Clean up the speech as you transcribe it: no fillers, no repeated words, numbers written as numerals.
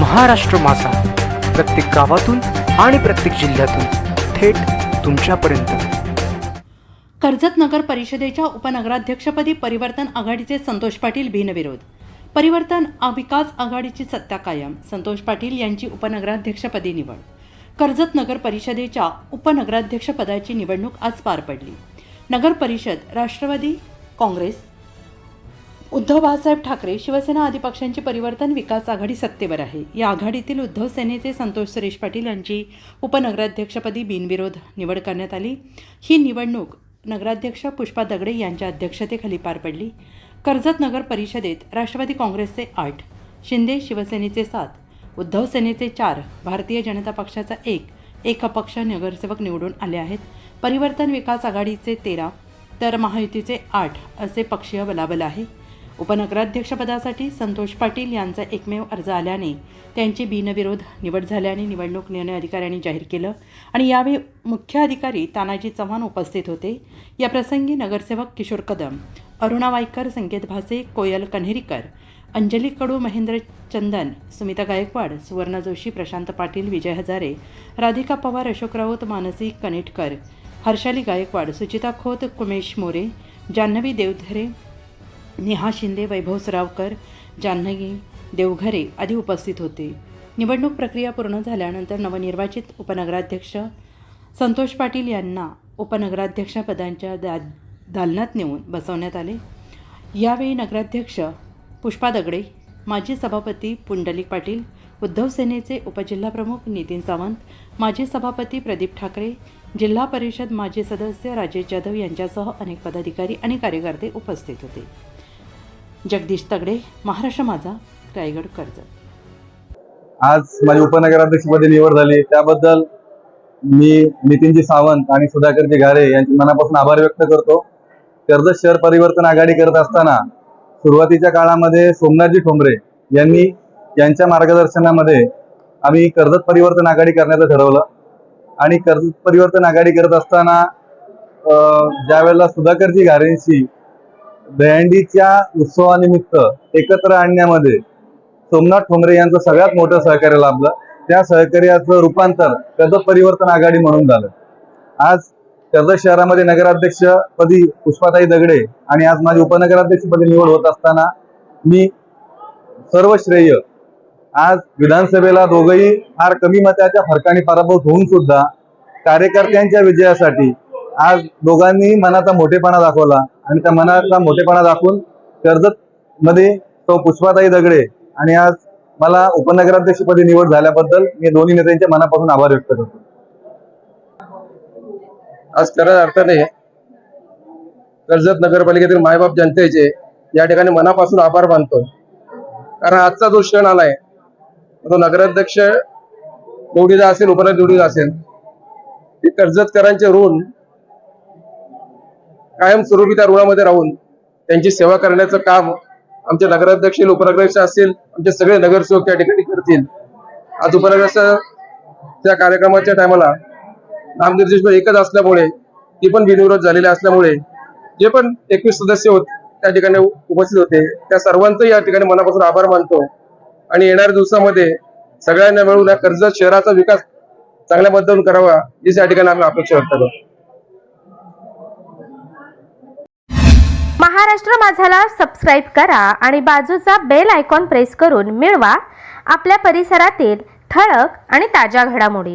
महाराष्ट्र माझा, प्रत्येक गावातून आणि प्रत्येक जिल्ह्यातून थेट तुमच्यापर्यंत। कर्जत नगर परिषदेच्या उपनगराध्यक्षपदी परिवर्तन आघाडीचे संतोष पाटील बिनविरोध। परिवर्तन विकास आघाडीची सत्ता कायम, संतोष पाटील यांची उपनगराध्यक्षपदी निवड। कर्जत नगर परिषदेच्या उपनगराध्यक्षपदाची निवडणूक आज पार पडली। नगर परिषद राष्ट्रवादी काँग्रेस, उद्धव बाळासाहेब ठाकरे, शिवसेना आदी पक्षांची परिवर्तन विकास आघाडी सत्तेवर आहे। या आघाडीतील उद्धव सेनेचे संतोष सुरेश पाटील यांची उपनगराध्यक्षपदी बिनविरोध निवड करण्यात आली। ही निवडणूक नगराध्यक्ष पुष्पा दगडे यांच्या अध्यक्षतेखाली पार पडली। कर्जत नगर परिषदेत राष्ट्रवादी काँग्रेसचे 8, शिंदे शिवसेनेचे 7, उद्धव सेनेचे 4, भारतीय जनता पक्षाचा 1 अपक्ष नगरसेवक निवडून आले आहेत। परिवर्तन विकास आघाडीचे 13 तर महायुतीचे 8 असे पक्षीय बलाबल आहे। उपनगराध्यक्षपदासाठी संतोष पाटील यांचा एकमेव अर्ज आल्याने त्यांची बिनविरोध निवड झाल्याने निवडणूक निर्णय अधिकाऱ्यांनी जाहीर केलं आणि यावेळी मुख्य अधिकारी तानाजी चव्हाण उपस्थित होते। या प्रसंगी नगरसेवक किशोर कदम, अरुणा वायकर, संकेत भासे, कोयल कन्हेरीकर, अंजली कडू, महेंद्र चंदन, सुमिता गायकवाड, सुवर्णा जोशी, प्रशांत पाटील, विजय हजारे, राधिका पवार, अशोक राऊत, मानसी कनेटकर, हर्षाली गायकवाड, सुचिता खोत, कुमेश मोरे, जान्हवी देवधरे, नेहा शिंदे, वैभव सरावकर, जान्हवी देवघरे आदी उपस्थित होते। निवडणूक प्रक्रिया पूर्ण झाल्यानंतर नवनिर्वाचित उपनगराध्यक्ष संतोष पाटील यांना उपनगराध्यक्षपदांच्या दालनात नेऊन बसवण्यात आले। यावेळी नगराध्यक्ष पुष्पा दगडे, माजी सभापती पुंडलिक पाटील, उद्धव सेनेचे उपजिल्हाप्रमुख नितीन सावंत, माजी सभापती प्रदीप ठाकरे, जिल्हा परिषद माजी सदस्य राजेश जाधव यांच्यासह अनेक पदाधिकारी आणि कार्यकर्ते उपस्थित होते। जगदीश तगडे, महाराष्ट्र माझा, रायगड, कर्जत। आज माझी उपनगराध्यक्षपदी निवड झाली, त्याबद्दल मी नितीनजी सावंत आणि सुधाकरजी घारे यांचे मनापासून आभार व्यक्त करतो। कर्जत शहर परिवर्तन आघाडी करत असताना सुरुवातीच्या काळामध्ये सोमनाथजी ठोंबरे यांच्या मार्गदर्शनामध्ये आम्ही कर्जत परिवर्तन आघाडी करण्याचं ठरवलं आणि कर्जत परिवर्तन आघाडी करत असताना ज्यावेळेला सुधाकरजी घारेंशी दहीहंडीच्या उत्सवानिमित्त एकत्र आणण्यामध्ये सोमनाथ ठोंबरे यांचं सगळ्यात मोठं सहकार्य लाभलं। त्या सहकार्याचं रूपांतर कर्जत परिवर्तन आघाडी म्हणून झालं। आज कर्जत शहरामध्ये नगराध्यक्षपदी पुष्पाताई दगडे आणि आज माझी उपनगराध्यक्षपदी निवड होत असताना मी सर्व श्रेय आज विधानसभेला दोघंही फार कमी मताच्या फरकाने पराभूत होऊन सुद्धा कार्यकर्त्यांच्या विजयासाठी आज दोघांनी मनाचा मोठेपणा दाखवला आणि त्या मनाचा मोठेपणा दाखवून कर्जत मध्ये तो पुष्पाताई दगडे आणि आज मला उपनगराध्यक्षपदी निवड झाल्याबद्दल मी दोन्ही नेत्यांच्या मनापासून आभार व्यक्त करतो। आज खऱ्या अर्थाने कर्जत नगरपालिकेतील मायबाप जनतेचे या ठिकाणी मनापासून आभार मानतो, कारण आजचा जो क्षण आलाय तो नगराध्यक्ष निवडीचा असेल, उपनगराध्यक्ष असेल, ते कर्जतकरांचे ऋण कायमस्वरूपी त्या ऋणामध्ये राहून त्यांची सेवा करण्याचं काम आमचे नगराध्यक्ष, उपनगराध्यक्ष असतील, आमचे सगळे नगरसेवक त्या ठिकाणी करतील। आज उपनगराध्यक्षाच्या कार्यक्रमाच्या टायमाला नामनिर्देश एकच असल्यामुळे, ती पण बिनविरोध झालेले असल्यामुळे जे पण 21 सदस्य होते त्या ठिकाणी उपस्थित होते, त्या सर्वांचं या ठिकाणी मनापासून आभार मानतो आणि येणाऱ्या दिवसामध्ये सगळ्यांना मिळून या कर्जत शहराचा विकास चांगल्या पद्धतीने करावा याच्या ठिकाणी आम्ही अपेक्षा व्यक्त करतो। महाराष्ट्र माझाला सबस्क्राईब करा आणि बाजूचा बेल आयकॉन प्रेस करून मिळवा आपल्या परिसरातील ठळक आणि ताज्या घडामोडी।